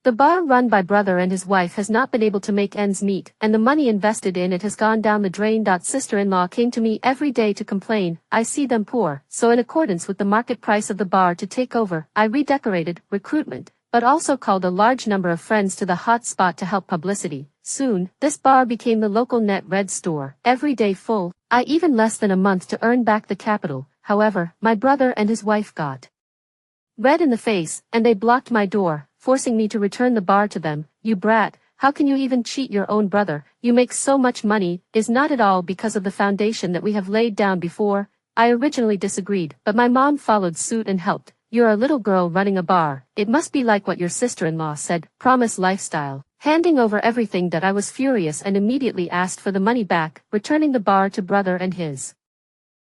The bar run by brother and his wife has not been able to make ends meet, and the money invested in it has gone down the drain. Sister-in-law came to me every day to complain, I see them poor, so in accordance with the market price of the bar to take over, I redecorated, recruitment, but also called a large number of friends to the hot spot to help publicity. Soon, this bar became the local net red store, every day full, I even less than a month to earn back the capital. However, my brother and his wife got red in the face, and they blocked my door, forcing me to return the bar to them. You brat, how can you even cheat your own brother? You make so much money, is not at all because of the foundation that we have laid down before. I originally disagreed, but my mom followed suit and helped. You're a little girl running a bar, it must be like what your sister-in-law said, promise lifestyle. Handing over everything that I was furious and immediately asked for the money back, returning the bar to brother and his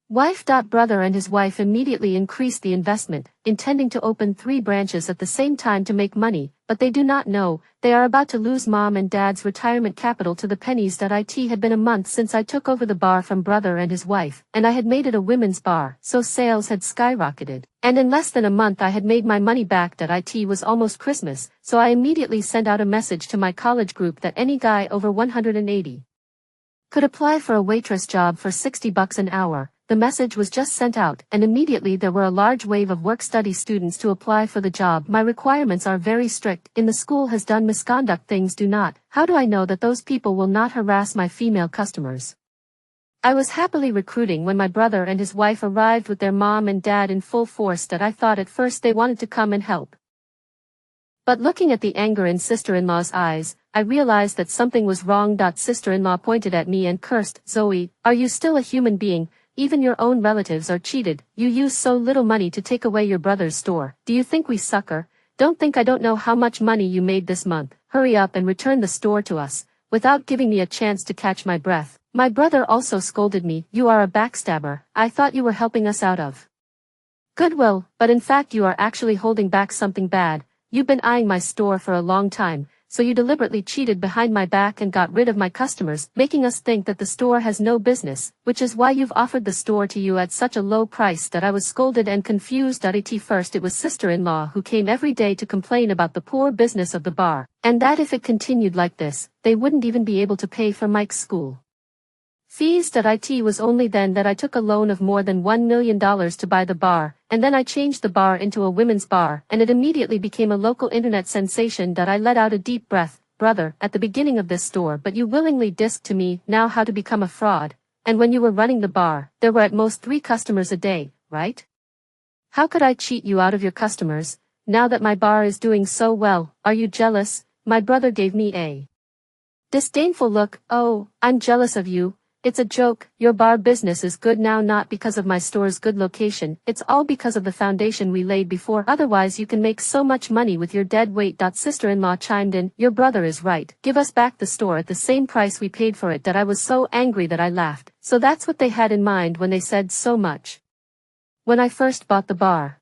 wife. Brother and his wife immediately increased the investment, intending to open 3 branches at the same time to make money, but they do not know, they are about to lose mom and dad's retirement capital to the pennies. It had been a month since I took over the bar from brother and his wife, and I had made it a women's bar, so sales had skyrocketed, and in less than a month I had made my money back. It was almost Christmas, so I immediately sent out a message to my college group that any guy over 180 could apply for a waitress job for $60 an hour. The message was just sent out, and immediately there were a large wave of work-study students to apply for the job. My requirements are very strict. In the school has done misconduct things do not. How do I know that those people will not harass my female customers? I was happily recruiting when my brother and his wife arrived with their mom and dad in full force. I thought at first they wanted to come and help. But looking at the anger in sister-in-law's eyes, I realized that something was wrong. Sister-in-law pointed at me and cursed, Zoe, are you still a human being? Even your own relatives are cheated. You use so little money to take away your brother's store. Do you think we sucker? Don't think I don't know how much money you made this month. Hurry up and return the store to us. Without giving me a chance to catch my breath, my brother also scolded me. You are a backstabber. I thought you were helping us out of goodwill, but in fact you are actually holding back something bad. You've been eyeing my store for a long time, so you deliberately cheated behind my back and got rid of my customers, making us think that the store has no business, which is why you've offered the store to you at such a low price. I was scolded and confused. First it was sister-in-law who came every day to complain about the poor business of the bar, and that if it continued like this, they wouldn't even be able to pay for Mike's school fees. It was only then that I took a loan of more than $1 million to buy the bar, and then I changed the bar into a women's bar, and it immediately became a local internet sensation. I let out a deep breath. Brother, at the beginning of this store, but you willingly disked to me now how to become a fraud, and when you were running the bar, there were at most 3 customers a day, right? How could I cheat you out of your customers? Now that my bar is doing so well, are you jealous? My brother gave me a disdainful look. Oh, I'm jealous of you. It's a joke. Your bar business is good now, not because of my store's good location, it's all because of the foundation we laid before. Otherwise you can make so much money with your dead weight. Sister-in-law chimed in, your brother is right, give us back the store at the same price we paid for it. I was so angry that I laughed. So that's what they had in mind when they said so much. When I first bought the bar,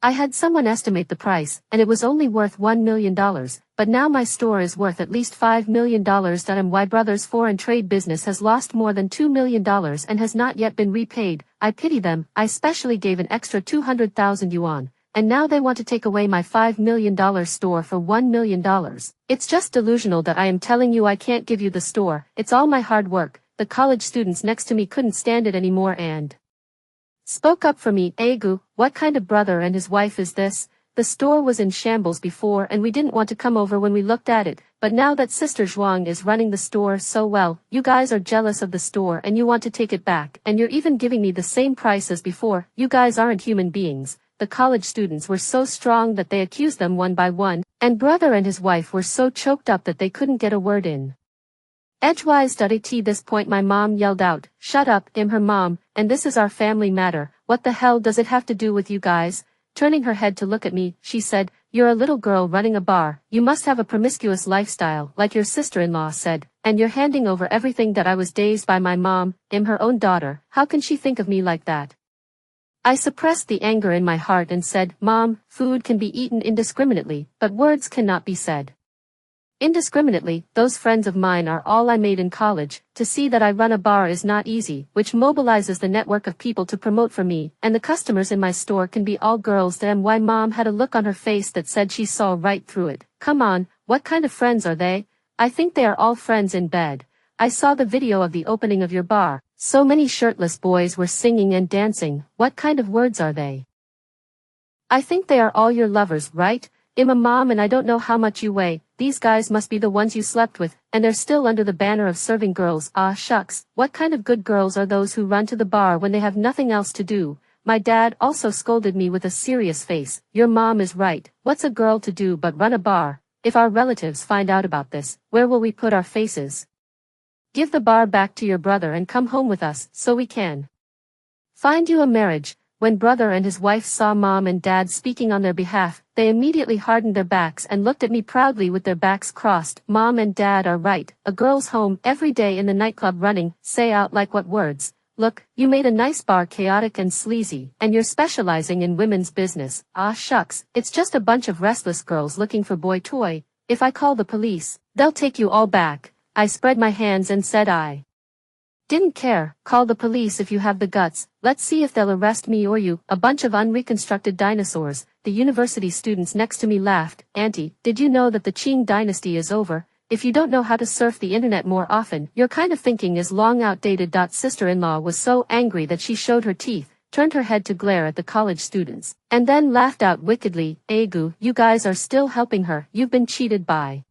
I had someone estimate the price, and it was only worth $1 million, but now my store is worth at least $5 million. My brother's foreign trade business has lost more than $2 million and has not yet been repaid. I pity them. I specially gave an extra 200,000 yuan, and now they want to take away my $5 million store for $1 million. It's just delusional. I am telling you, I can't give you the store. It's all my hard work. The college students next to me couldn't stand it anymore and spoke up for me. Agu, what kind of brother and his wife is this? The store was in shambles before and we didn't want to come over when we looked at it, but now that Sister Zhuang is running the store so well, you guys are jealous of the store and you want to take it back, and you're even giving me the same price as before. You guys aren't human beings. The college students were so strong that they accused them one by one, and brother and his wife were so choked up that they couldn't get a word in edgewise. At this point my mom yelled out, shut up, I'm her mom, and this is our family matter. What the hell does it have to do with you guys? Turning her head to look at me, she said, you're a little girl running a bar, you must have a promiscuous lifestyle, like your sister-in-law said, and you're handing over everything. I was dazed by my mom, I'm her own daughter, how can she think of me like that? I suppressed the anger in my heart and said, Mom, food can be eaten indiscriminately, but words cannot be said Indiscriminately, those friends of mine are all I made in college. To see that I run a bar is not easy, which mobilizes the network of people to promote for me, and the customers in my store can be all girls. Damn, why mom had a look on her face that said she saw right through it. Come on, what kind of friends are they? I think they are all friends in bed. I saw the video of the opening of your bar. So many shirtless boys were singing and dancing. What kind of words are they? I think they are all your lovers, right? I'm a mom and I don't know how much you weigh. These guys must be the ones you slept with, and they're still under the banner of serving girls. Ah shucks, what kind of good girls are those who run to the bar when they have nothing else to do? My dad also scolded me with a serious face. Your mom is right. What's a girl to do but run a bar? If our relatives find out about this, where will we put our faces? Give the bar back to your brother and come home with us, so we can find you a marriage. When brother and his wife saw mom and dad speaking on their behalf, they immediately hardened their backs and looked at me proudly with their backs crossed. Mom and dad are right. A girl's home every day in the nightclub running. Say out like what words? Look, you made a nice bar chaotic and sleazy, and you're specializing in women's business. Ah shucks, it's just a bunch of restless girls looking for boy toy. If I call the police, they'll take you all back. I spread my hands and said I didn't care. Call the police if you have the guts. Let's see if they'll arrest me or you. A bunch of unreconstructed dinosaurs. The university students next to me laughed. Auntie, did you know that the Qing dynasty is over? If you don't know how to surf the internet more often, your kind of thinking is long outdated. Sister-in-law was so angry that she showed her teeth, turned her head to glare at the college students, and then laughed out wickedly. Agu, you guys are still helping her. You've been cheated by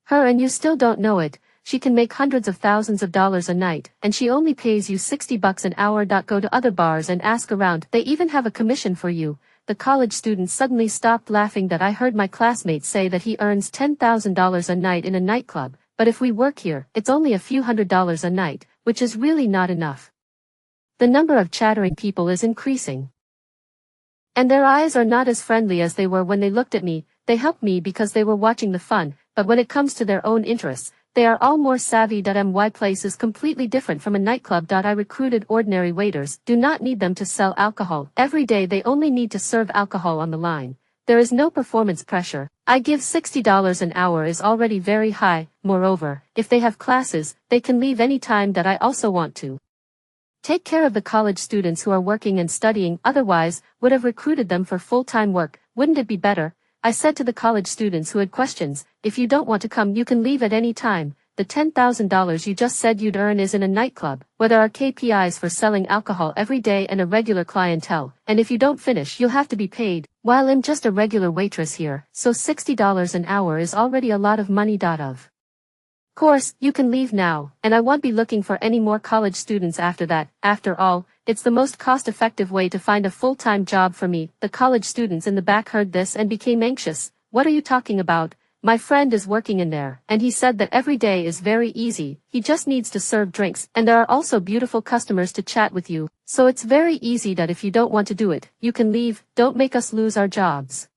her and you still don't know it. She can make hundreds of thousands of dollars a night, and she only pays you $60 an hour. Go to other bars and ask around. They even have a commission for you. The college student suddenly stopped laughing. That I heard my classmate say that he earns $10,000 a night in a nightclub, but if we work here, it's only a few $100s a night, which is really not enough. The number of chattering people is increasing, and their eyes are not as friendly as they were when they looked at me. They helped me because they were watching the fun, but when it comes to their own interests, they are all more savvy. My place is completely different from a nightclub. I recruited ordinary waiters, do not need them to sell alcohol. Every day they only need to serve alcohol on the line. There is no performance pressure. I give $60 an hour is already very high. Moreover, if they have classes, they can leave any time that I also want to take care of the college students who are working and studying. Otherwise, would have recruited them for full-time work. Wouldn't it be better? I said to the college students who had questions, if you don't want to come you can leave at any time. The $10,000 you just said you'd earn is in a nightclub, where there are KPIs for selling alcohol every day and a regular clientele, and if you don't finish you'll have to be paid, while I'm just a regular waitress here, so $60 an hour is already a lot of money. Of course, you can leave now, and I won't be looking for any more college students after that. After all, it's the most cost-effective way to find a full-time job for me. The college students in the back heard this and became anxious. What are you talking about? My friend is working in there, and he said that every day is very easy. He just needs to serve drinks, and there are also beautiful customers to chat with you. So it's very easy that if you don't want to do it, you can leave. Don't make us lose our jobs.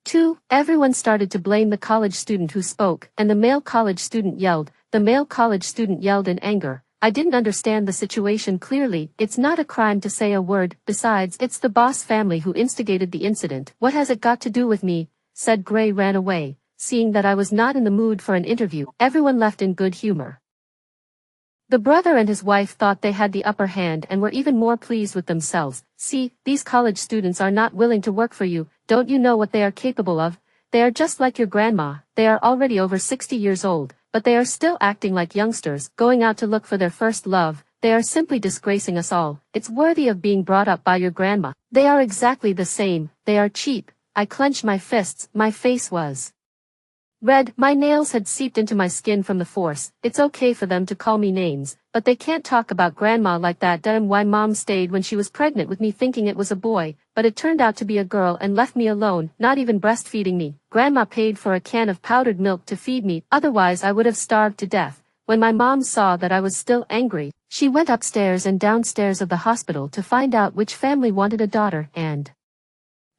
2. Everyone started to blame the college student who spoke, and the male college student yelled. The male college student yelled in anger. I didn't understand the situation clearly. It's not a crime to say a word. Besides, it's the boss family who instigated the incident. What has it got to do with me? Said Gray ran away. Seeing that I was not in the mood for an interview, everyone left in good humor. The brother and his wife thought they had the upper hand and were even more pleased with themselves. See, these college students are not willing to work for you. Don't you know what they are capable of? They are just like your grandma. They are already over 60 years old, but they are still acting like youngsters, going out to look for their first love. They are simply disgracing us all. It's worthy of being brought up by your grandma. They are exactly the same. They are cheap. I clenched my fists. My face was red. My nails had seeped into my skin from the force. It's okay for them to call me names, but they can't talk about grandma like that. Why mom stayed when she was pregnant with me thinking it was a boy, but it turned out to be a girl and left me alone, not even breastfeeding me. Grandma paid for a can of powdered milk to feed me, otherwise I would have starved to death. When my mom saw that I was still angry, she went upstairs and downstairs of the hospital to find out which family wanted a daughter, and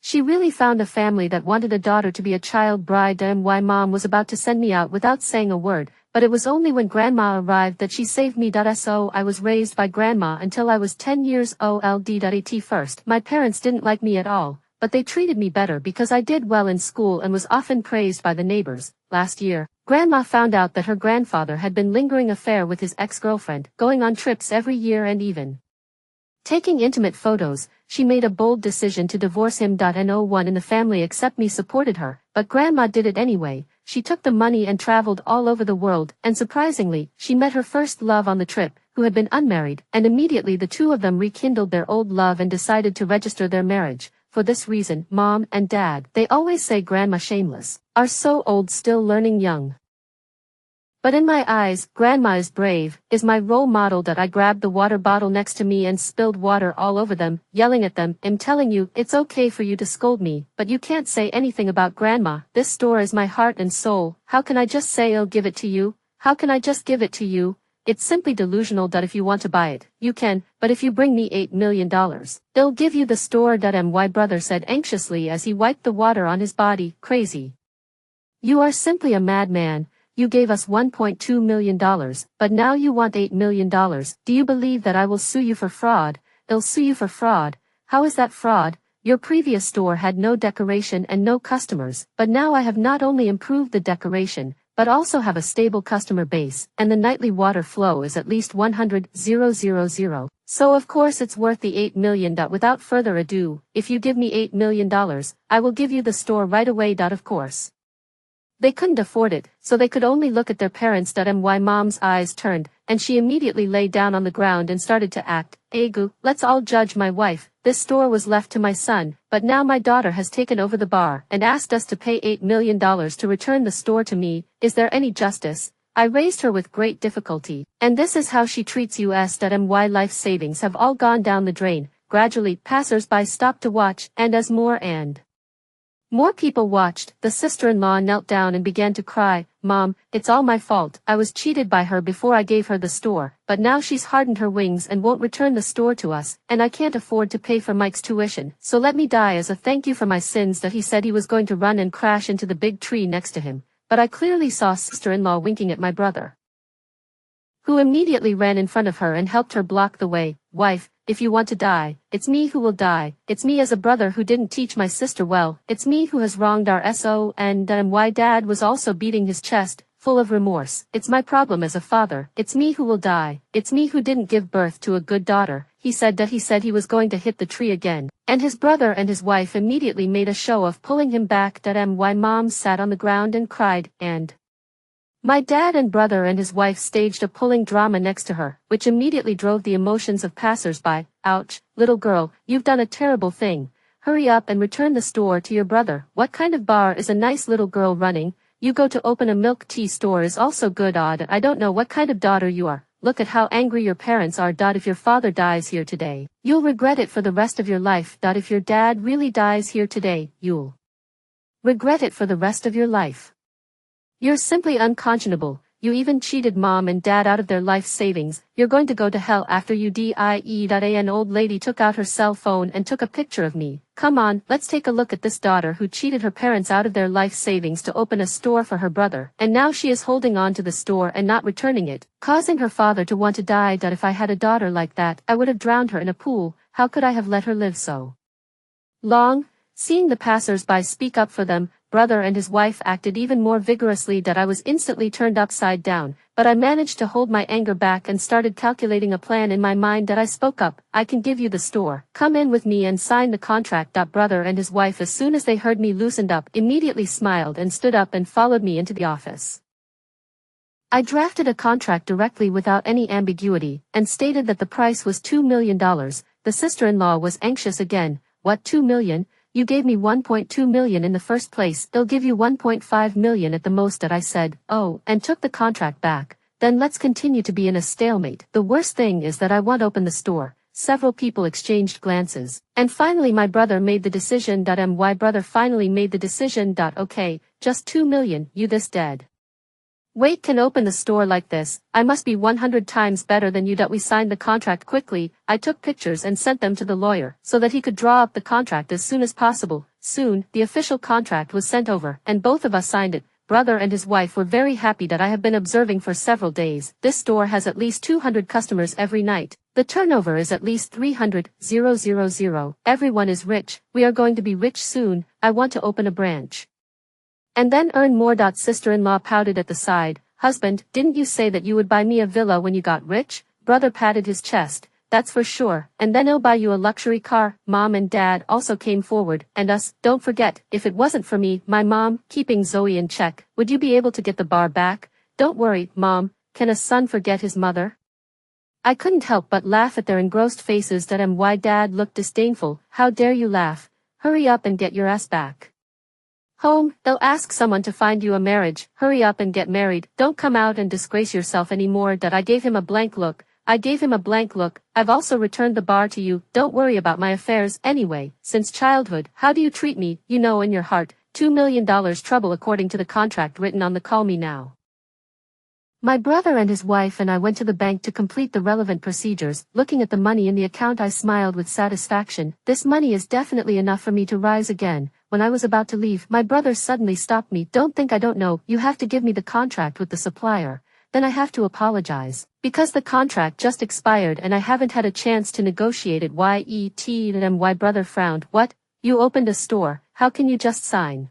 she really found a family that wanted a daughter to be a child bride. My mom was about to send me out without saying a word, but it was only when grandma arrived that she saved me. So I was raised by grandma until I was 10 years old. At first, my parents didn't like me at all, but they treated me better because I did well in school and was often praised by the neighbors. Last year, Grandma found out that her grandfather had been lingering affair with his ex-girlfriend, going on trips every year and even taking intimate photos. She made a bold decision to divorce him. No one in the family except me supported her, but Grandma did it anyway. She took the money and traveled all over the world, and surprisingly, she met her first love on the trip, who had been unmarried, and immediately the two of them rekindled their old love and decided to register their marriage. For this reason, Mom and Dad, they always say Grandma shameless, are so old still learning young. But in my eyes, Grandma is brave, is my role model. I grabbed the water bottle next to me and spilled water all over them, yelling at them, I'm telling you, it's okay for you to scold me, but you can't say anything about Grandma. This store is my heart and soul. How can I just say I'll give it to you? How can I just give it to you? It's simply delusional. If you want to buy it, you can, but if you bring me $8 million, they'll give you the store. My brother said anxiously as he wiped the water on his body. Crazy. You are simply a madman. You gave us $1.2 million, but now you want $8 million. Do you believe that I will sue you for fraud? I'll sue you for fraud. How is that fraud? Your previous store had no decoration and no customers, but now I have not only improved the decoration, but also have a stable customer base, and the nightly water flow is at least 100,000. So of course it's worth the $8 million. Without further ado, if you give me $8 million, I will give you the store right away. Of course. They couldn't afford it, so they could only look at their parents. My mom's eyes turned, and she immediately lay down on the ground and started to act. Agu, let's all judge my wife. This store was left to my son, but now my daughter has taken over the bar and asked us to pay $8 million to return the store to me. Is there any justice? I raised her with great difficulty, and this is how she treats us. My life savings have all gone down the drain. Gradually, passers-by stopped to watch, and as more people watched, the sister-in-law knelt down and began to cry. Mom, it's all my fault. I was cheated by her before I gave her the store, but now she's hardened her wings and won't return the store to us, and I can't afford to pay for Mike's tuition, so let me die as a thank you for my sins. He said he was going to run and crash into the big tree next to him, but I clearly saw sister-in-law winking at my brother, who immediately ran in front of her and helped her block the way. Wife, if you want to die, it's me who will die. It's me as a brother who didn't teach my sister well. It's me who has wronged our SO and why Dad was also beating his chest, full of remorse. It's my problem as a father. It's me who will die. It's me who didn't give birth to a good daughter. He said he was going to hit the tree again, and his brother and his wife immediately made a show of pulling him back. My mom sat on the ground and cried, and my dad and brother and his wife staged a pulling drama next to her, which immediately drove the emotions of passers-by. Ouch, little girl, you've done a terrible thing. Hurry up and return the store to your brother. What kind of bar is a nice little girl running? You go to open a milk tea store is also good. Odd. I don't know what kind of daughter you are. Look at how angry your parents are. If your father dies here today, you'll regret it for the rest of your life. If your dad really dies here today, you'll regret it for the rest of your life. You're simply unconscionable. You even cheated Mom and Dad out of their life savings. You're going to go to hell after you die. An old lady took out her cell phone and took a picture of me. Come on, let's take a look at this daughter who cheated her parents out of their life savings to open a store for her brother, and now she is holding on to the store and not returning it, causing her father to want to die. If I had a daughter like that, I would have drowned her in a pool. How could I have let her live so long? Seeing the passers-by speak up for them, brother and his wife acted even more vigorously. I was instantly turned upside down, but I managed to hold my anger back and started calculating a plan in my mind. I spoke up. I can give you the store. Come in with me and sign the contract. Brother and his wife, as soon as they heard me, loosened up, immediately smiled and stood up and followed me into the office. I drafted a contract directly without any ambiguity, and stated that the price was $2 million. The sister-in-law was anxious again. What, $2 million? You gave me $1.2 million in the first place. They'll give you $1.5 million at the most. I said, oh, and took the contract back. Then let's continue to be in a stalemate. The worst thing is that I won't open the store. Several people exchanged glances. And finally my brother made the decision. My brother finally made the decision. Okay, just $2 million, you this dead weight can open the store like this. I must be 100 times better than you. We signed the contract quickly. I took pictures and sent them to the lawyer so that he could draw up the contract as soon as possible. Soon, the official contract was sent over, and both of us signed it. Brother and his wife were very happy. I have been observing for several days. This store has at least 200 customers every night. The turnover is at least 300,000. Everyone is rich. We are going to be rich soon. I want to open a branch. And then earn more. Sister-in-law pouted at the side. Husband, didn't you say that you would buy me a villa when you got rich? Brother patted his chest. That's for sure, and then I'll buy you a luxury car. Mom and Dad also came forward, and us, don't forget, if it wasn't for me, my mom, keeping Zoe in check, would you be able to get the bar back? Don't worry, Mom, can a son forget his mother? I couldn't help but laugh at their engrossed faces. My dad looked disdainful. How dare you laugh? Hurry up and get your ass back home. They'll ask someone to find you a marriage. Hurry up and get married. Don't come out and disgrace yourself anymore. I gave him a blank look. I've also returned the bar to you. Don't worry about my affairs anyway. Since childhood, how do you treat me? You know in your heart, $2 million trouble according to the contract written on the call me now. My brother and his wife and I went to the bank to complete the relevant procedures. Looking at the money in the account, I smiled with satisfaction. This money is definitely enough for me to rise again. When I was about to leave, my brother suddenly stopped me. Don't think I don't know. You have to give me the contract with the supplier. Then I have to apologize, because the contract just expired and I haven't had a chance to negotiate it. My brother frowned. What? You opened a store, how can you just sign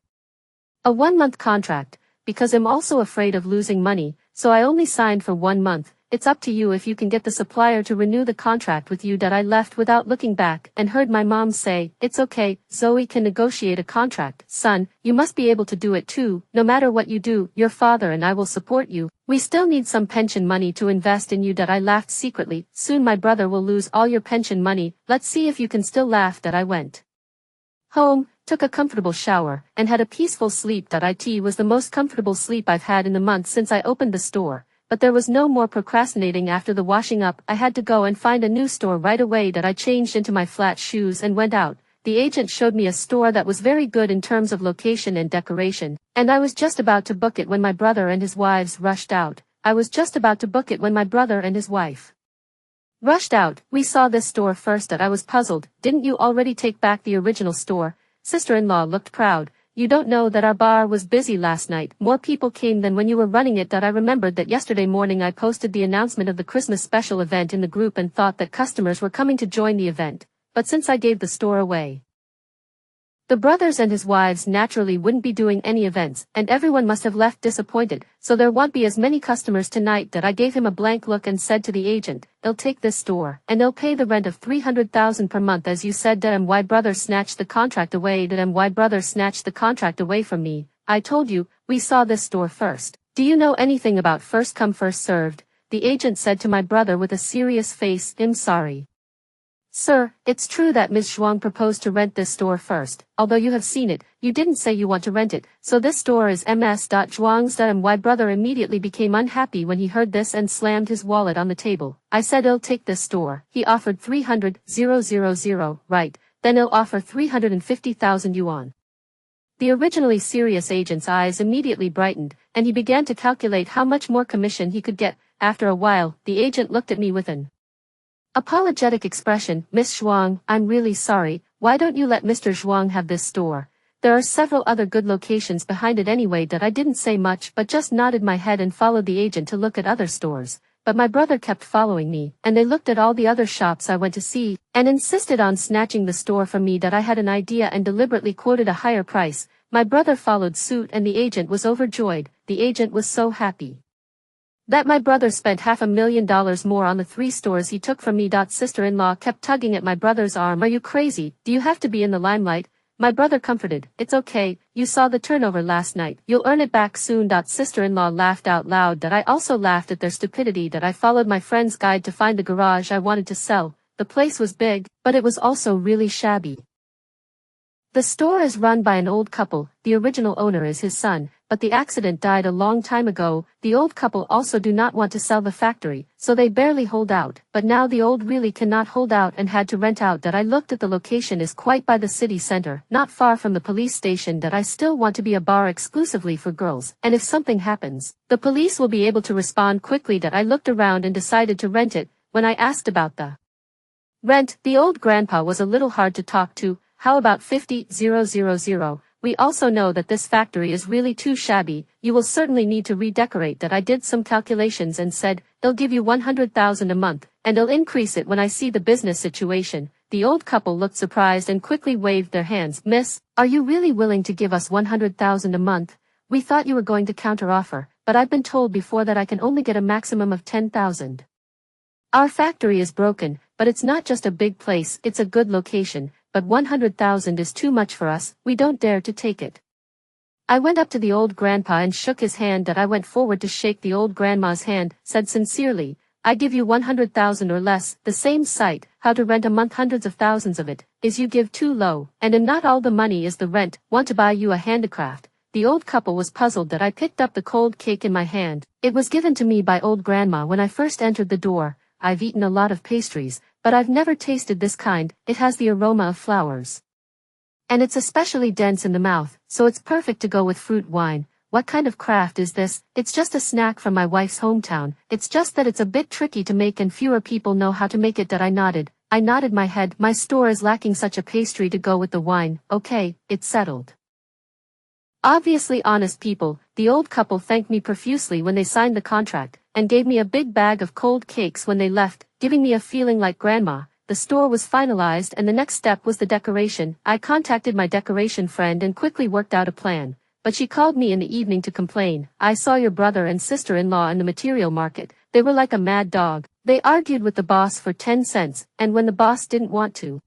a 1-month contract? Because I'm also afraid of losing money, so I only signed for 1 month. It's up to you if you can get the supplier to renew the contract with you. I left without looking back and heard my mom say, it's okay, Zoe can negotiate a contract. Son, you must be able to do it too. No matter what you do, your father and I will support you. We still need some pension money to invest in you. I laughed secretly. Soon my brother will lose all your pension money. Let's see if you can still laugh. I went home, took a comfortable shower, and had a peaceful sleep. It was the most comfortable sleep I've had in the month since I opened the store. But there was no more procrastinating after the washing up. I had to go and find a new store right away. I changed into my flat shoes and went out. The agent showed me a store that was very good in terms of location and decoration, and I was just about to book it when my brother and his wives rushed out. Rushed out. We saw this store first. I was puzzled. Didn't you already take back the original store? Sister-in-law looked proud. You don't know that our bar was busy last night. More people came than when you were running it. I remembered that yesterday morning I posted the announcement of the Christmas special event in the group and thought that customers were coming to join the event. But since I gave the store away, the brothers and his wives naturally wouldn't be doing any events, and everyone must have left disappointed, so there won't be as many customers tonight. I gave him a blank look and said to the agent, they'll take this store, and they'll pay the rent of $300,000 per month as you said. My brother snatched the contract away. From me. I told you, we saw this store first. Do you know anything about first come first served? The agent said to my brother with a serious face. I'm sorry, sir, it's true that Ms. Zhuang proposed to rent this store first. Although you have seen it, you didn't say you want to rent it, so this store is Ms. Zhuang's. My brother immediately became unhappy when he heard this and slammed his wallet on the table. I said I'll take this store. He offered 300,000. Right, then I'll offer 350,000 yuan. The originally serious agent's eyes immediately brightened, and he began to calculate how much more commission he could get. After a while, the agent looked at me with an apologetic expression. Miss Zhuang, I'm really sorry, why don't you let Mr. Zhuang have this store? There are several other good locations behind it anyway. I didn't say much but just nodded my head and followed the agent to look at other stores. But my brother kept following me, and they looked at all the other shops I went to see, and insisted on snatching the store from me. I had an idea and deliberately quoted a higher price. My brother followed suit and the agent was overjoyed. The agent was so happy that my brother spent $500,000 more on the 3 stores he took from me. Sister-in-law kept tugging at my brother's arm. Are you crazy? Do you have to be in the limelight? My brother comforted. It's okay, you saw the turnover last night. You'll earn it back soon. Sister-in-law laughed out loud. I also laughed at their stupidity. I followed my friend's guide to find the garage I wanted to sell. The place was big, but it was also really shabby. The store is run by an old couple. The original owner is his son, but the accident died a long time ago. The old couple also do not want to sell the factory, so they barely hold out. But now the old really cannot hold out and had to rent out. I looked at the location is quite by the city center, not far from the police station. I still want to be a bar exclusively for girls, and if something happens, the police will be able to respond quickly. I looked around and decided to rent it. When I asked about the rent, the old grandpa was a little hard to talk to. How about 50,000? We also know that this factory is really too shabby. You will certainly need to redecorate. I did some calculations and said, they'll give you 100,000 a month, and I'll increase it when I see the business situation. The old couple looked surprised and quickly waved their hands. Miss, are you really willing to give us 100,000 a month? We thought you were going to counteroffer, but I've been told before that I can only get a maximum of 10,000. Our factory is broken, but it's not just a big place, it's a good location, but 100,000 is too much for us, we don't dare to take it. I went up to the old grandpa and shook his hand. I went forward to shake the old grandma's hand, said sincerely, I give you 100,000 or less, the same site, how to rent a month hundreds of thousands of it, is you give too low, and not all the money is the rent, want to buy you a handicraft. The old couple was puzzled that I picked up the cold cake in my hand. It was given to me by old grandma when I first entered the door. I've eaten a lot of pastries, but I've never tasted this kind, it has the aroma of flowers. And it's especially dense in the mouth, so it's perfect to go with fruit wine. What kind of craft is this? It's just a snack from my wife's hometown, it's just that it's a bit tricky to make and fewer people know how to make it. I nodded my head. My store is lacking such a pastry to go with the wine. Okay, it's settled. Obviously honest people, the old couple thanked me profusely when they signed the contract, and gave me a big bag of cold cakes when they left, giving me a feeling like grandma. The store was finalized and the next step was the decoration. I contacted my decoration friend and quickly worked out a plan, but she called me in the evening to complain. I saw your brother and sister-in-law in the material market, they were like a mad dog. They argued with the boss for 10 cents, and when the boss didn't want to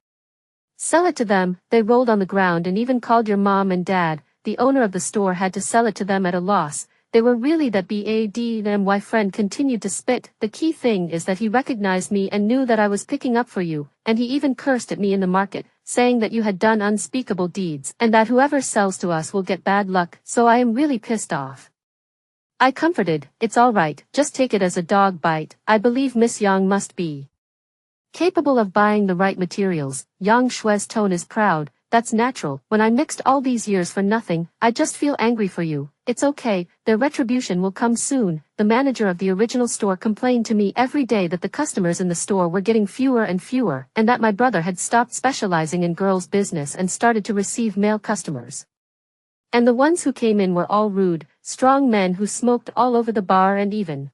sell it to them, they rolled on the ground and even called your mom and dad. The owner of the store had to sell it to them at a loss. They were really that bad. My friend continued to spit. The key thing is that he recognized me and knew that I was picking up for you, and he even cursed at me in the market, saying that you had done unspeakable deeds, and that whoever sells to us will get bad luck, so I am really pissed off. I comforted, it's alright, just take it as a dog bite. I believe Miss Yang must be capable of buying the right materials. Yang Shui's tone is proud. That's natural. When I mixed all these years for nothing, I just feel angry for you. It's okay, their retribution will come soon. The manager of the original store complained to me every day that the customers in the store were getting fewer and fewer, and that my brother had stopped specializing in girls' business and started to receive male customers. And the ones who came in were all rude, strong men who smoked all over the bar and even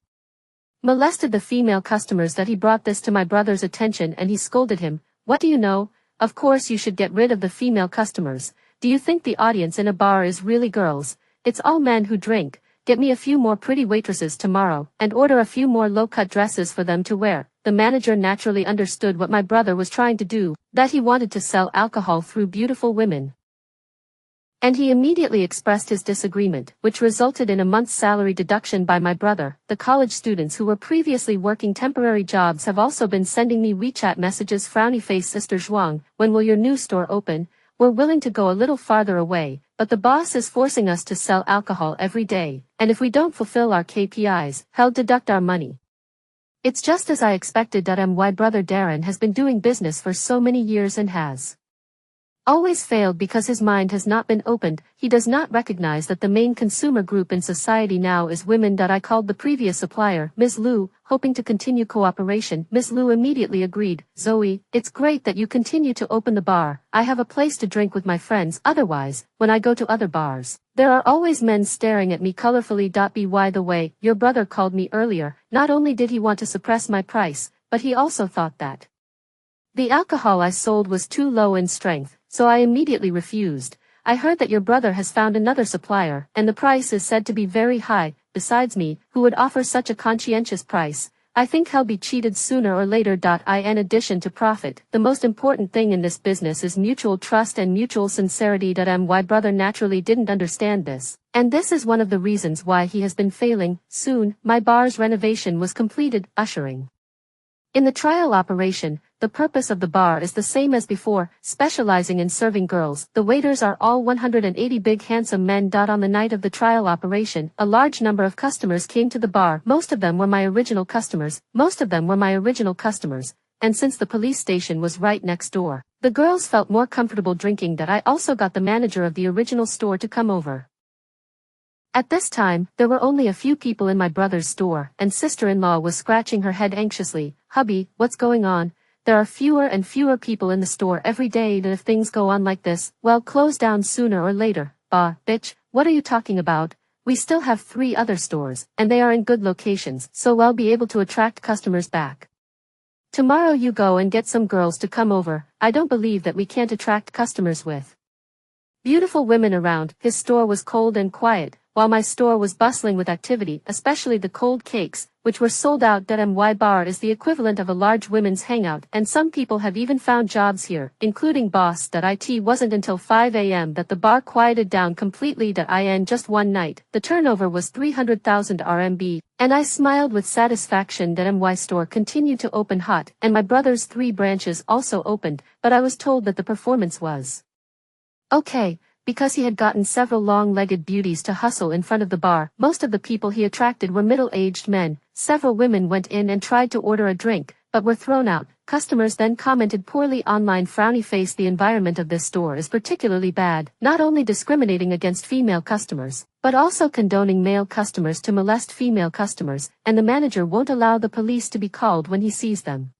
molested the female customers. That he brought this to my brother's attention and he scolded him. What do you know? Of course you should get rid of the female customers. Do you think the audience in a bar is really girls? It's all men who drink. Get me a few more pretty waitresses tomorrow, and order a few more low-cut dresses for them to wear. The manager naturally understood what my brother was trying to do, that he wanted to sell alcohol through beautiful women. And he immediately expressed his disagreement, which resulted in a month's salary deduction by my brother. The college students who were previously working temporary jobs have also been sending me WeChat messages. Frowny face Sister Zhuang, when will your new store open? We're willing to go a little farther away, but the boss is forcing us to sell alcohol every day, and if we don't fulfill our KPIs, he'll deduct our money. It's just as I expected. My brother Darren has been doing business for so many years and has always failed because his mind has not been opened. He does not recognize that the main consumer group in society now is women. I called the previous supplier, Ms. Liu, hoping to continue cooperation. Ms. Liu immediately agreed. Zoe, it's great that you continue to open the bar. I have a place to drink with my friends. Otherwise, when I go to other bars, there are always men staring at me colorfully. By the way, your brother called me earlier. Not only did he want to suppress my price, but he also thought that the alcohol I sold was too low in strength, so I immediately refused. I heard that your brother has found another supplier, and the price is said to be very high. Besides me, who would offer such a conscientious price? I think he'll be cheated sooner or later. In addition to profit, the most important thing in this business is mutual trust and mutual sincerity. My brother naturally didn't understand this, and this is one of the reasons why he has been failing. Soon, my bar's renovation was completed, ushering in the trial operation. The purpose of the bar is the same as before, specializing in serving girls. The waiters are all 180 big handsome men. On the night of the trial operation, a large number of customers came to the bar. Most of them were my original customers, and since the police station was right next door, the girls felt more comfortable drinking. I also got the manager of the original store to come over. At this time, there were only a few people in my brother's store, and sister-in-law was scratching her head anxiously. Hubby, what's going on? There are fewer and fewer people in the store every day, and if things go on like this, well, close down sooner or later. Bah, bitch, what are you talking about? We still have 3 other stores, and they are in good locations, so we'll be able to attract customers back. Tomorrow you go and get some girls to come over. I don't believe that we can't attract customers with beautiful women around. His store was cold and quiet. while my store was bustling with activity, especially the cold cakes, which were sold out. My bar is the equivalent of a large women's hangout, and some people have even found jobs here, including boss. It wasn't until 5 a.m. that the bar quieted down completely. In just one night, the turnover was 300,000 RMB, and I smiled with satisfaction. My store continued to open hot, and my brother's 3 branches also opened, but I was told that the performance was okay, because he had gotten several long-legged beauties to hustle in front of the bar. Most of the people he attracted were middle-aged men. Several women went in and tried to order a drink, but were thrown out. Customers then commented poorly online. Frowny face. The environment of this store is particularly bad, not only discriminating against female customers, but also condoning male customers to molest female customers, and the manager won't allow the police to be called when he sees them.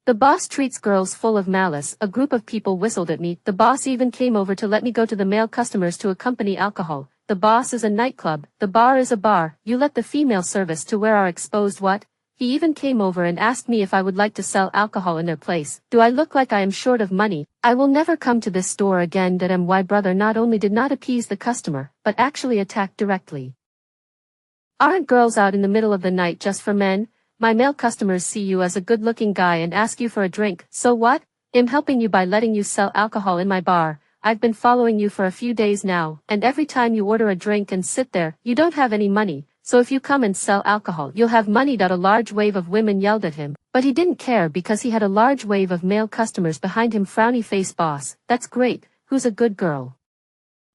The boss treats girls full of malice. A group of people whistled at me. The boss even came over to let me go to the male customers to accompany alcohol. The boss is a nightclub. The bar is a bar. You let the female service to where are exposed. What? He even came over and asked me if I would like to sell alcohol in their place. Do I look like I am short of money? I will never come to this store again. My brother not only did not appease the customer, but actually attacked directly. Aren't girls out in the middle of the night just for men? My male customers see you as a good-looking guy and ask you for a drink. So what? I'm helping you by letting you sell alcohol in my bar. I've been following you for a few days now, and every time you order a drink and sit there, you don't have any money. So if you come and sell alcohol, you'll have money. A large wave of women yelled at him, but he didn't care because he had a large wave of male customers behind him. Frowny face. Boss, that's great. Who's a good girl?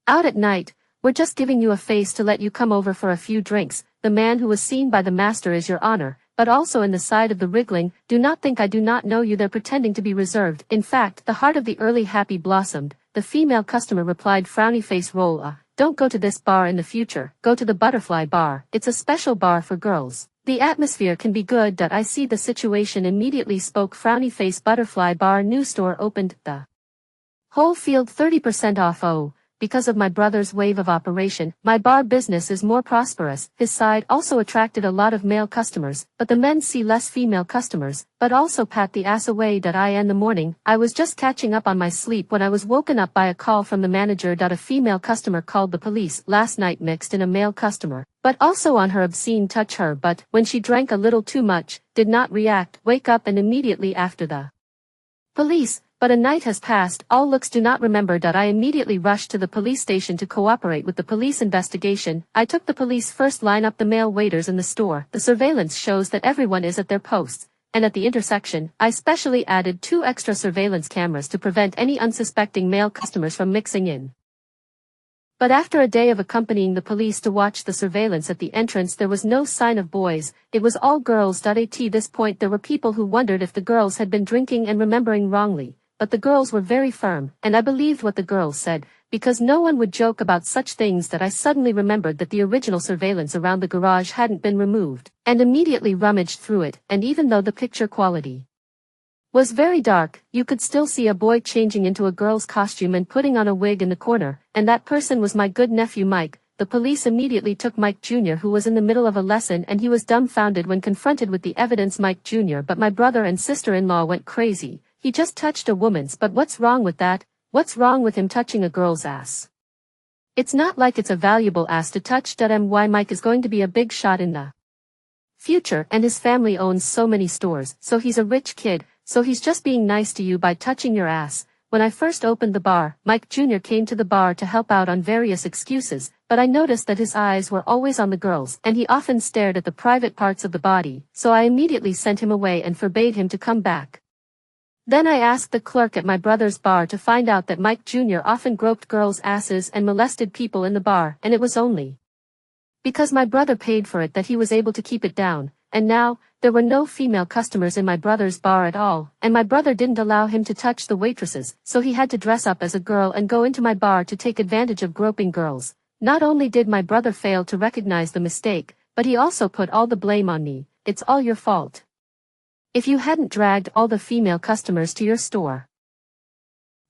Out at night. We're just giving you a face to let you come over for a few drinks. The man who was seen by the master is your honor, but also in the side of the wriggling. Do not think I do not know you. They're pretending to be reserved. In fact, the heart of the early happy blossomed. The female customer replied. Frowny face. Roll. Don't go to this bar in the future. Go to the Butterfly Bar. It's a special bar for girls. The atmosphere can be good. I see the situation immediately. Spoke. Frowny face. Butterfly Bar new store opened. The whole field 30% off. Oh. Because of my brother's wave of operation, my bar business is more prosperous. His side also attracted a lot of male customers, but the men see less female customers, but also pat the ass away. In the morning, I was just catching up on my sleep when I was woken up by a call from the manager. A female customer called the police last night, mixed in a male customer, but also on her obscene touch her, but when she drank a little too much, did not react, wake up and immediately after the police. But a night has passed, all looks do not remember. I immediately rushed to the police station to cooperate with the police investigation. I took the police first line up the male waiters in the store. The surveillance shows that everyone is at their posts, and at the intersection, I specially added 2 extra surveillance cameras to prevent any unsuspecting male customers from mixing in. But after a day of accompanying the police to watch the surveillance at the entrance, there was no sign of boys, it was all girls. At this point there were people who wondered if the girls had been drinking and remembering wrongly, but the girls were very firm, and I believed what the girls said, because no one would joke about such things. That I suddenly remembered that the original surveillance around the garage hadn't been removed, and immediately rummaged through it, and even though the picture quality was very dark, you could still see a boy changing into a girl's costume and putting on a wig in the corner, and that person was my good nephew Mike. The police immediately took Mike Jr., who was in the middle of a lesson, and he was dumbfounded when confronted with the evidence. Mike Jr. But my brother and sister-in-law went crazy. He just touched a woman's, but what's wrong with that? What's wrong with him touching a girl's ass? It's not like it's a valuable ass to touch. My Mike is going to be a big shot in the future, and his family owns so many stores, so he's a rich kid. So he's just being nice to you by touching your ass. When I first opened the bar, Mike Jr. came to the bar to help out on various excuses, but I noticed that his eyes were always on the girls, and he often stared at the private parts of the body, so I immediately sent him away and forbade him to come back. Then I asked the clerk at my brother's bar to find out that Mike Jr. often groped girls' asses and molested people in the bar, and it was only because my brother paid for it that he was able to keep it down. And now, there were no female customers in my brother's bar at all, and my brother didn't allow him to touch the waitresses, so he had to dress up as a girl and go into my bar to take advantage of groping girls. Not only did my brother fail to recognize the mistake, but he also put all the blame on me. It's all your fault. If you hadn't dragged all the female customers to your store,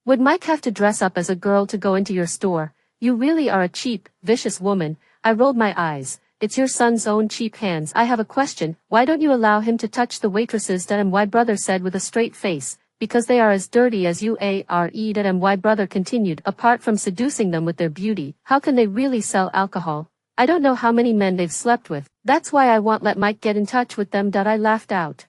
would Mike have to dress up as a girl to go into your store? You really are a cheap, vicious woman. I rolled my eyes. It's your son's own cheap hands. I have a question. Why don't you allow him to touch the waitresses? My brother said with a straight face. Because they are as dirty as you are. My brother continued. Apart from seducing them with their beauty, how can they really sell alcohol? I don't know how many men they've slept with, that's why I won't let Mike get in touch with them. I laughed out.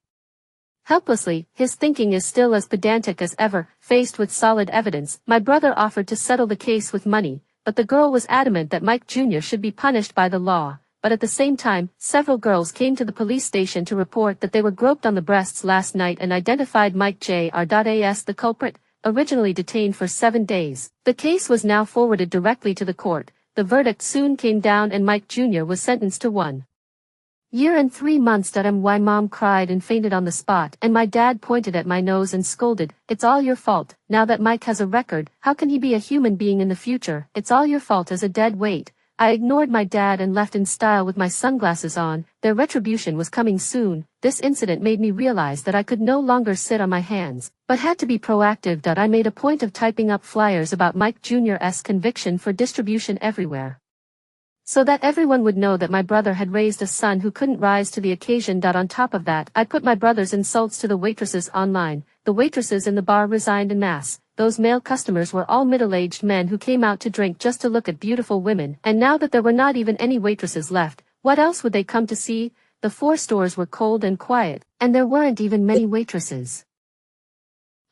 Helplessly, his thinking is still as pedantic as ever. Faced with solid evidence, my brother offered to settle the case with money, but the girl was adamant that Mike Jr. should be punished by the law. But at the same time, several girls came to the police station to report that they were groped on the breasts last night and identified Mike Jr. as the culprit, originally detained for 7 days. The case was now forwarded directly to the court. The verdict soon came down and Mike Jr. was sentenced to 1 year and 3 months. My mom cried and fainted on the spot, and my dad pointed at my nose and scolded, "It's all your fault. Now that Mike has a record, how can he be a human being in the future? It's all your fault." As a dead weight, I ignored my dad and left in style with my sunglasses on. Their retribution was coming soon. This incident made me realize that I could no longer sit on my hands, but had to be proactive. I made a point of typing up flyers about Mike Jr.'s conviction for distribution everywhere, so that everyone would know that my brother had raised a son who couldn't rise to the occasion. On top of that, I put my brother's insults to the waitresses online. The waitresses in the bar resigned en masse. Those male customers were all middle-aged men who came out to drink just to look at beautiful women, and now that there were not even any waitresses left, what else would they come to see? The 4 stores were cold and quiet, and there weren't even many waitresses.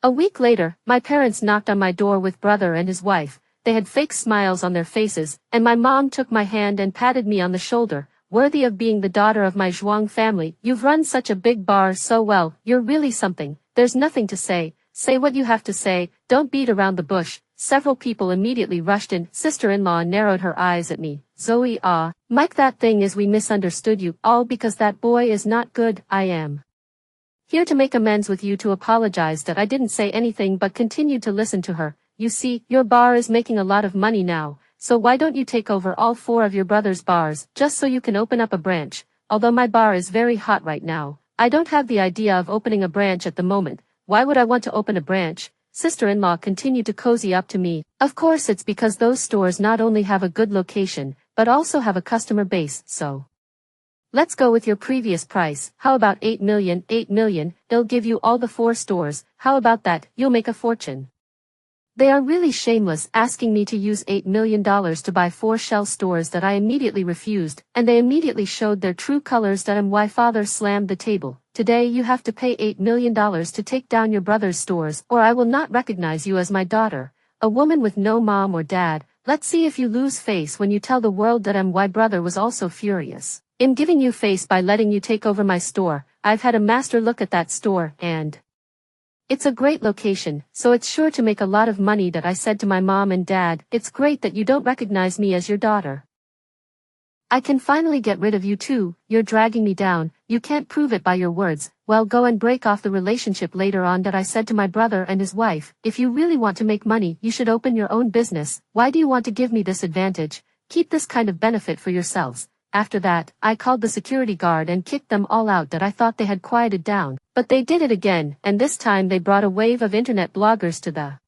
A week later, my parents knocked on my door with brother and his wife. They had fake smiles on their faces, and my mom took my hand and patted me on the shoulder. "Worthy of being the daughter of my Zhuang family, you've run such a big bar so well, you're really something. There's nothing to say. Say what you have to say, don't beat around the bush." Several people immediately rushed in. Sister-in-law narrowed her eyes at me. "Zoe, Mike, that thing is we misunderstood you, all because that boy is not good. I am here to make amends with you, to apologize that I didn't say anything but continued to listen to her. You see, your bar is making a lot of money now, so why don't you take over all 4 of your brother's bars, just so you can open up a branch? Although my bar is very hot right now, I don't have the idea of opening a branch at the moment. Why would I want to open a branch?" Sister-in-law continued to cozy up to me. "Of course it's because those stores not only have a good location, but also have a customer base, so let's go with your previous price. How about 8 million? 8 million, they'll give you all the 4 stores. How about that? You'll make a fortune." They are really shameless, asking me to use $8 million to buy 4 shell stores that I immediately refused, and they immediately showed their true colors. My father slammed the table. "Today you have to pay $8 million to take down your brother's stores, or I will not recognize you as my daughter. A woman with no mom or dad. Let's see if you lose face when you tell the world that my brother was also furious. I'm giving you face by letting you take over my store. I've had a master look at that store, and it's a great location, so it's sure to make a lot of money." I said to my mom and dad, "It's great that you don't recognize me as your daughter. I can finally get rid of you too. You're dragging me down. You can't prove it by your words. Well, go and break off the relationship later on." I said to my brother and his wife, "If you really want to make money, you should open your own business. Why do you want to give me this advantage? Keep this kind of benefit for yourselves." After that, I called the security guard and kicked them all out. I thought they had quieted down, but they did it again, and this time they brought a wave of internet bloggers to the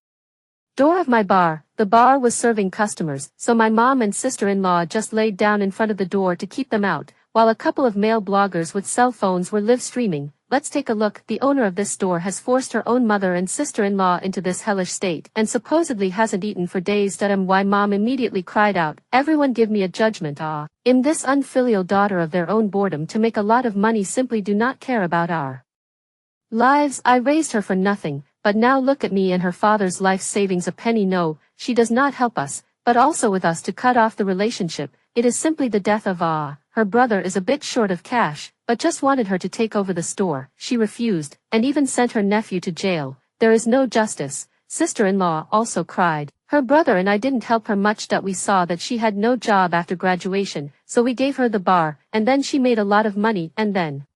door of my bar. The bar was serving customers, so my mom and sister-in-law just laid down in front of the door to keep them out, while a couple of male bloggers with cell phones were live streaming. Let's take a look. The owner of this store has forced her own mother and sister-in-law into this hellish state, and supposedly hasn't eaten for days. My mom immediately cried out, "Everyone give me a judgment. I'm this unfilial daughter of their own boredom to make a lot of money simply do not care about our lives. I raised her for nothing, but now look at me and her father's life savings, a penny. No, she does not help us, but also with us to cut off the relationship. It is simply the death of her brother is a bit short of cash, but just wanted her to take over the store. She refused, and even sent her nephew to jail. There is no justice." Sister-in-law also cried. "Her brother and I didn't help her much. We saw that she had no job after graduation, so we gave her the bar, and then she made a lot of money, and then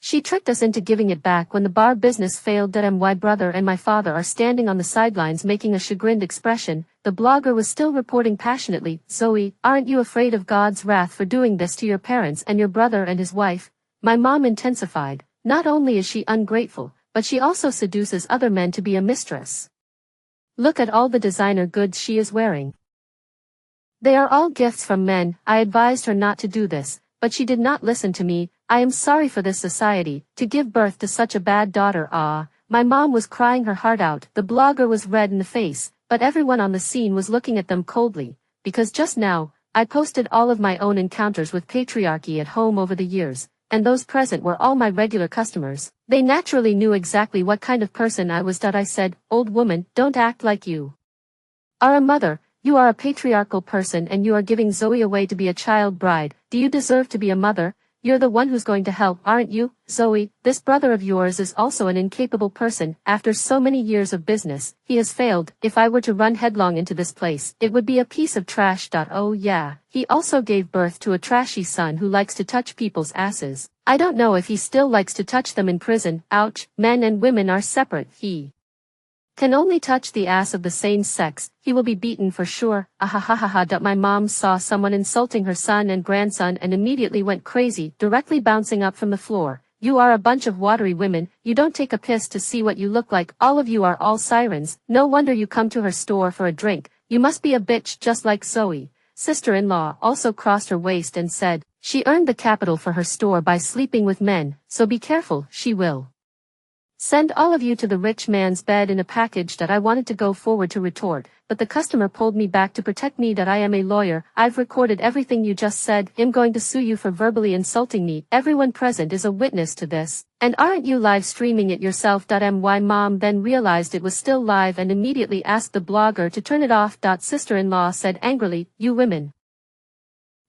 she tricked us into giving it back when the bar business failed." My brother and my father are standing on the sidelines making a chagrined expression. The blogger was still reporting passionately, "Zoe, aren't you afraid of God's wrath for doing this to your parents and your brother and his wife?" My mom intensified. "Not only is she ungrateful, but she also seduces other men to be a mistress. Look at all the designer goods she is wearing. They are all gifts from men." I advised her not to do this, but she did not listen to me. "I am sorry for this society, to give birth to such a bad daughter." My mom was crying her heart out. The blogger was red in the face, but everyone on the scene was looking at them coldly, because just now, I posted all of my own encounters with patriarchy at home over the years, and those present were all my regular customers. They naturally knew exactly what kind of person I was. I said, "Old woman, don't act like you are a mother. You are a patriarchal person and you are giving Zoe away to be a child bride. Do you deserve to be a mother? You're the one who's going to help, aren't you, Zoe? This brother of yours is also an incapable person. After so many years of business, he has failed. If I were to run headlong into this place, it would be a piece of trash. Oh yeah, he also gave birth to a trashy son who likes to touch people's asses. I don't know if he still likes to touch them in prison. Ouch, men and women are separate. He can only touch the ass of the same sex. He will be beaten for sure. Ahahaha. My mom saw someone insulting her son and grandson and immediately went crazy, directly bouncing up from the floor. You are a bunch of watery women. You don't take a piss to see what you look like. All of you are all sirens. No wonder you come to her store for a drink. You must be a bitch just like Zoe. Sister-in-law also crossed her waist and said, she earned the capital for her store by sleeping with men, so be careful, she will send all of you to the rich man's bed in a package. I wanted to go forward to retort, but the customer pulled me back to protect me. I am a lawyer. I've recorded everything you just said. I'm going to sue you for verbally insulting me. Everyone present is a witness to this. And aren't you live streaming it yourself? My mom then realized it was still live and immediately asked the blogger to turn it off. Sister-in-law said angrily, you women,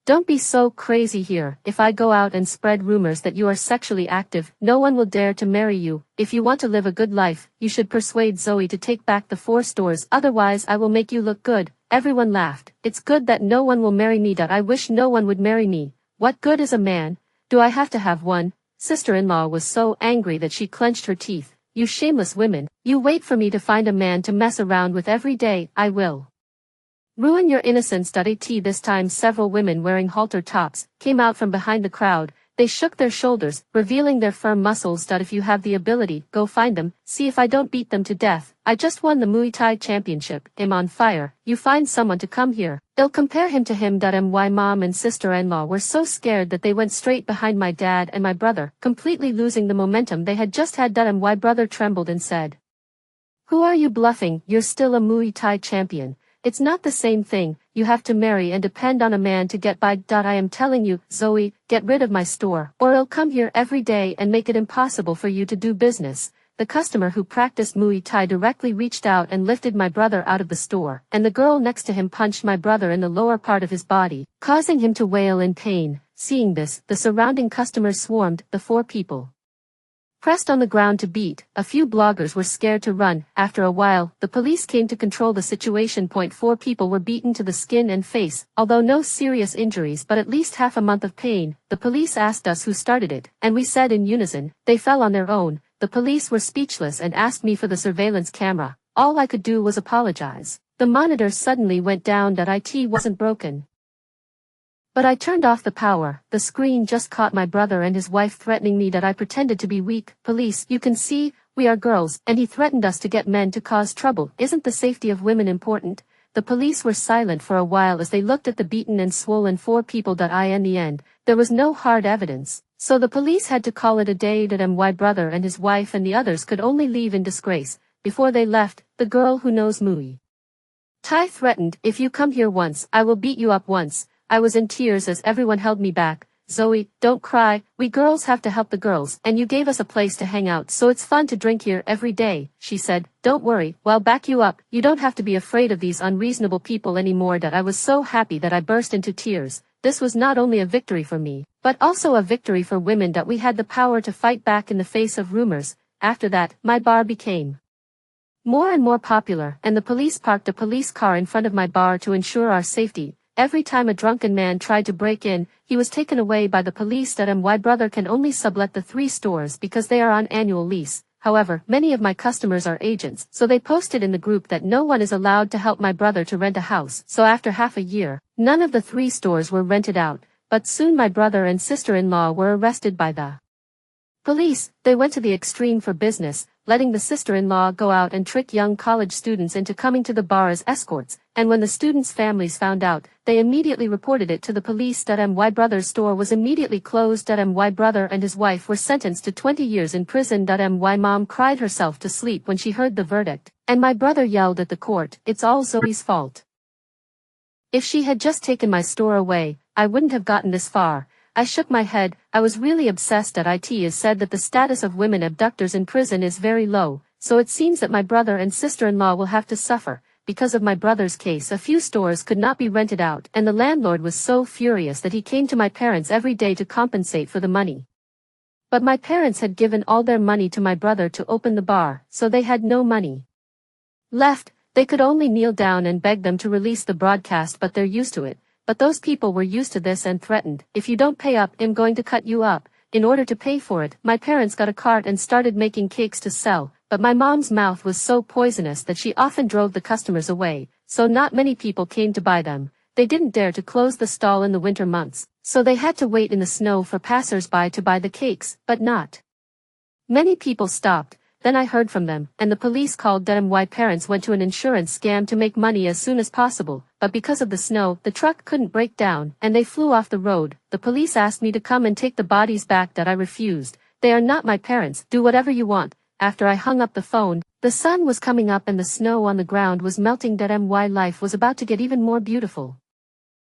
don't be so crazy here. If I go out and spread rumors that you are sexually active, no one will dare to marry you. If you want to live a good life, you should persuade Zoe to take back the 4 stores, otherwise I will make you look good. Everyone laughed. It's good that no one will marry me. I wish no one would marry me. What good is a man? Do I have to have one? Sister-in-law was so angry that she clenched her teeth. You shameless women. You wait for me to find a man to mess around with every day. I will ruin your innocence. At this time several women wearing halter tops came out from behind the crowd. They shook their shoulders, revealing their firm muscles. If you have the ability, go find them, see if I don't beat them to death. I just won the Muay Thai championship. I'm on fire. You find someone to come here. They'll compare him to him. My mom and sister-in-law were so scared that they went straight behind my dad and my brother, completely losing the momentum they had just had. My brother trembled and said, who are you bluffing? You're still a Muay Thai champion. It's not the same thing. You have to marry and depend on a man to get by. I am telling you, Zoe, get rid of my store, or I'll come here every day and make it impossible for you to do business. The customer who practiced Muay Thai directly reached out and lifted my brother out of the store, and the girl next to him punched my brother in the lower part of his body, causing him to wail in pain. Seeing this, the surrounding customers swarmed. The 4 people pressed on the ground to beat. A few bloggers were scared to run. After a while, the police came to control the situation. 4 people were beaten to the skin and face, although no serious injuries but at least half a month of pain. The police asked us who started it, and we said in unison, they fell on their own. The police were speechless and asked me for the surveillance camera. All I could do was apologize. The monitor suddenly went down. It wasn't broken, but I turned off the power. The screen just caught my brother and his wife threatening me. I pretended to be weak. Police, you can see, we are girls, and he threatened us to get men to cause trouble. Isn't the safety of women important? The police were silent for a while as they looked at the beaten and swollen 4 people. In the end, there was no hard evidence, so the police had to call it a day. My brother and his wife and the others could only leave in disgrace. Before they left, the girl who knows Muay Thai threatened, if you come here once, I will beat you up once. I was in tears as everyone held me back. Zoe, don't cry, we girls have to help the girls, and you gave us a place to hang out, so it's fun to drink here every day, she said. Don't worry, we'll back you up. You don't have to be afraid of these unreasonable people anymore. I was so happy that I burst into tears. This was not only a victory for me, but also a victory for women. We had the power to fight back in the face of rumors. After that, my bar became more and more popular, and the police parked a police car in front of my bar to ensure our safety. Every time a drunken man tried to break in, he was taken away by the police. My brother can only sublet the 3 stores because they are on annual lease. However, many of my customers are agents, so they posted in the group that no one is allowed to help my brother to rent a house. So after half a year, none of the 3 stores were rented out, but soon my brother and sister-in-law were arrested by the police. They went to the extreme for business, letting the sister-in-law go out and trick young college students into coming to the bar as escorts, and when the students' families found out, they immediately reported it to the police. My brother's store was immediately closed. My brother and his wife were sentenced to 20 years in prison. My mom cried herself to sleep when she heard the verdict, and my brother yelled at the court, it's all Zoe's fault. If she had just taken my store away, I wouldn't have gotten this far. I shook my head. I was really obsessed. It is said that the status of women abductors in prison is very low, so it seems that my brother and sister-in-law will have to suffer. Because of my brother's case, a few stores could not be rented out, and the landlord was so furious that he came to my parents every day to compensate for the money. But my parents had given all their money to my brother to open the bar, so they had no money left. They could only kneel down and beg them to release the broadcast, but they're used to it. But those people were used to this and threatened, if you don't pay up, I'm going to cut you up. In order to pay for it, my parents got a cart and started making cakes to sell, but my mom's mouth was so poisonous that she often drove the customers away, so not many people came to buy them. They didn't dare to close the stall in the winter months, so they had to wait in the snow for passers-by to buy the cakes, but not many people stopped. Then I heard from them, and the police called them. My parents went to an insurance scam to make money as soon as possible, but because of the snow, the truck couldn't break down, and they flew off the road. The police asked me to come and take the bodies back, that I refused. They are not my parents, do whatever you want. After I hung up the phone, the sun was coming up and the snow on the ground was melting. My life was about to get even more beautiful.